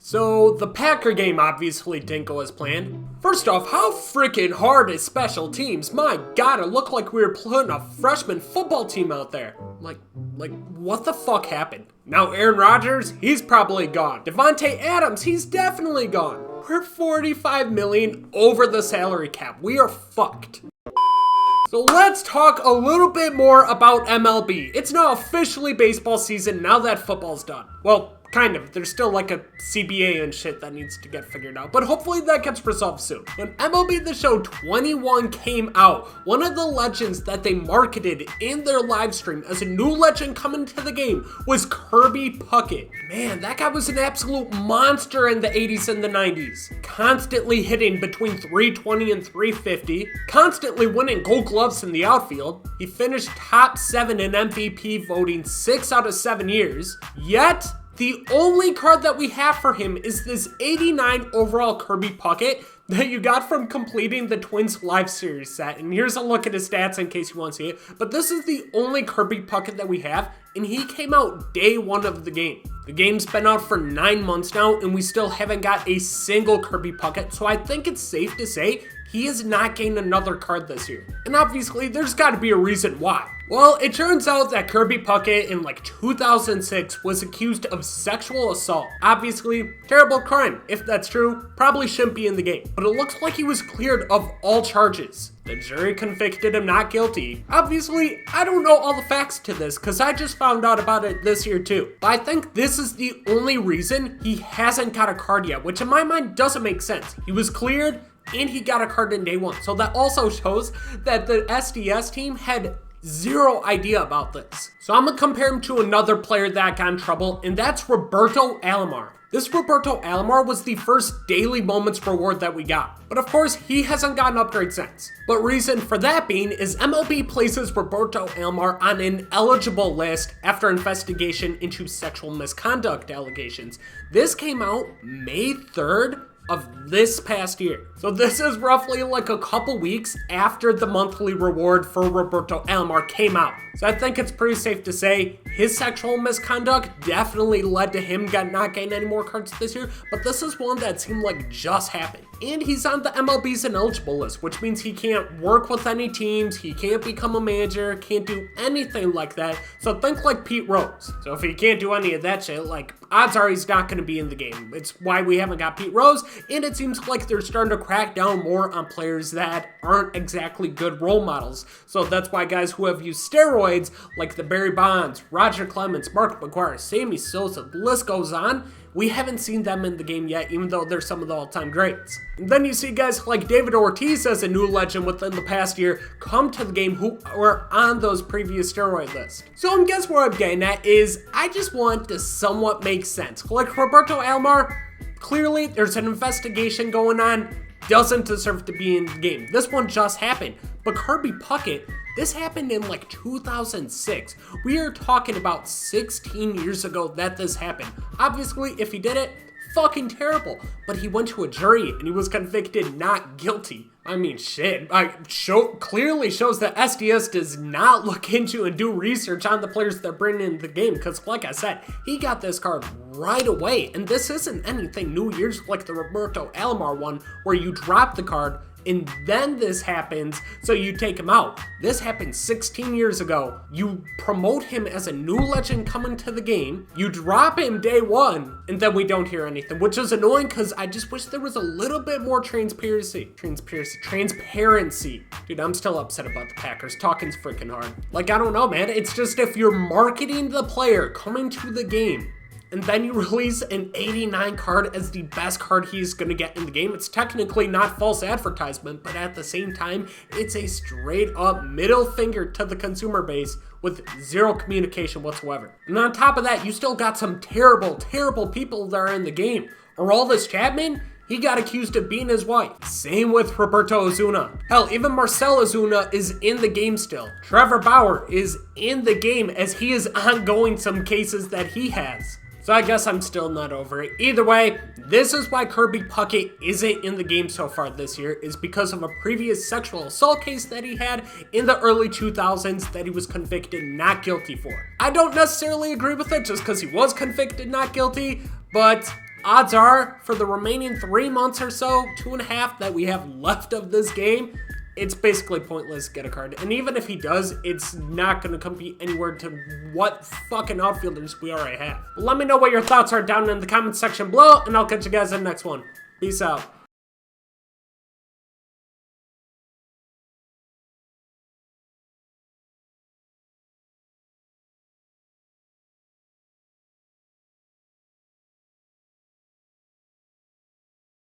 So, the Packer game obviously didn't go as planned. First off, how freaking hard is special teams? My god, it looked like we were putting a freshman football team out there. Like, what the fuck happened? Now, Aaron Rodgers, he's probably gone. Devontae Adams, he's definitely gone. We're $45 million over the salary cap. We are fucked. So let's talk a little bit more about MLB. It's now officially baseball season now that football's done. Well, kind of. There's still like a CBA and shit that needs to get figured out, but hopefully that gets resolved soon. When MLB The Show 21 came out, one of the legends that they marketed in their live stream as a new legend coming to the game was Kirby Puckett. Man, that guy was an absolute monster in the 80s and the 90s. Constantly hitting between 320 and 350, constantly winning gold gloves in the outfield. He finished top 7 in MVP voting 6 out of 7 years, yet the only card that we have for him is this 89 overall Kirby Puckett that you got from completing the Twins live series set. And here's a look at his stats in case you want to see it. But this is the only Kirby Puckett that we have, and he came out day 1 of the game. The game's been out for 9 months now, and we still haven't got a single Kirby Puckett, so I think it's safe to say he is not getting another card this year. And obviously, there's got to be a reason why. Well, it turns out that Kirby Puckett in 2006 was accused of sexual assault. Obviously, terrible crime. If that's true, probably shouldn't be in the game. But it looks like he was cleared of all charges. The jury convicted him not guilty. Obviously, I don't know all the facts to this because I just found out about it this year too. But I think this is the only reason he hasn't got a card yet, which in my mind doesn't make sense. He was cleared and he got a card in day 1. So that also shows that the SDS team had zero idea about this. So I'm gonna compare him to another player that got in trouble, and that's Roberto Alomar. This Roberto Alomar was the first Daily Moments reward that we got. But of course, he hasn't gotten an upgrade since. But reason for that being is MLB places Roberto Alomar on an eligible list after investigation into sexual misconduct allegations. This came out May 3rd of this past year. So this is roughly like a couple weeks after the monthly reward for Roberto Alomar came out. So I think it's pretty safe to say his sexual misconduct definitely led to him not getting any more cards this year, but this is one that seemed like just happened. And he's on the MLB's ineligible list, which means he can't work with any teams, he can't become a manager, can't do anything like that. So think like Pete Rose. So if he can't do any of that shit, odds are he's not going to be in the game. It's why we haven't got Pete Rose, and it seems like they're starting to crack down more on players that aren't exactly good role models. So that's why guys who have used steroids, like the Barry Bonds, Roger Clemens, Mark McGwire, Sammy Sosa, the list goes on, we haven't seen them in the game yet, even though they're some of the all-time greats. And then you see guys like David Ortiz as a new legend within the past year come to the game who were on those previous steroid lists. So I guess where I'm getting at is I just want to somewhat make sense. Like Roberto Alomar, clearly there's an investigation going on, doesn't deserve to be in the game. This one just happened. But Kirby Puckett, this happened in 2006. We are talking about 16 years ago that this happened. Obviously, if he did it, fucking terrible. But he went to a jury and he was convicted not guilty. I mean, shit. Clearly shows that SDS does not look into and do research on the players they're bringing in the game. Because like I said, he got this card right away. And this isn't anything New Year's like the Roberto Alomar one where you drop the card and then this happens, so you take him out. This happened 16 years ago. You promote him as a new legend coming to the game, you drop him day 1, and then we don't hear anything, which is annoying because I just wish there was a little bit more transparency. Dude, I'm still upset about the Packers. Talking's freaking hard. I don't know, man. It's just if you're marketing the player coming to the game, and then you release an 89 card as the best card he's going to get in the game, it's technically not false advertisement, but at the same time, it's a straight up middle finger to the consumer base with zero communication whatsoever. And on top of that, you still got some terrible, terrible people that are in the game. Aroldis Chapman, he got accused of beating his wife. Same with Roberto Ozuna. Hell, even Marcell Ozuna is in the game still. Trevor Bauer is in the game as he is ongoing some cases that he has. So I guess I'm still not over it. Either way, this is why Kirby Puckett isn't in the game so far this year, is because of a previous sexual assault case that he had in the early 2000s that he was convicted not guilty for. I don't necessarily agree with it just because he was convicted not guilty, but odds are, for the remaining 3 months or so, 2.5 that we have left of this game, it's basically pointless to get a card. And even if he does, it's not going to compete anywhere to what fucking outfielders we already have. Let me know what your thoughts are down in the comment section below, and I'll catch you guys in the next one. Peace out.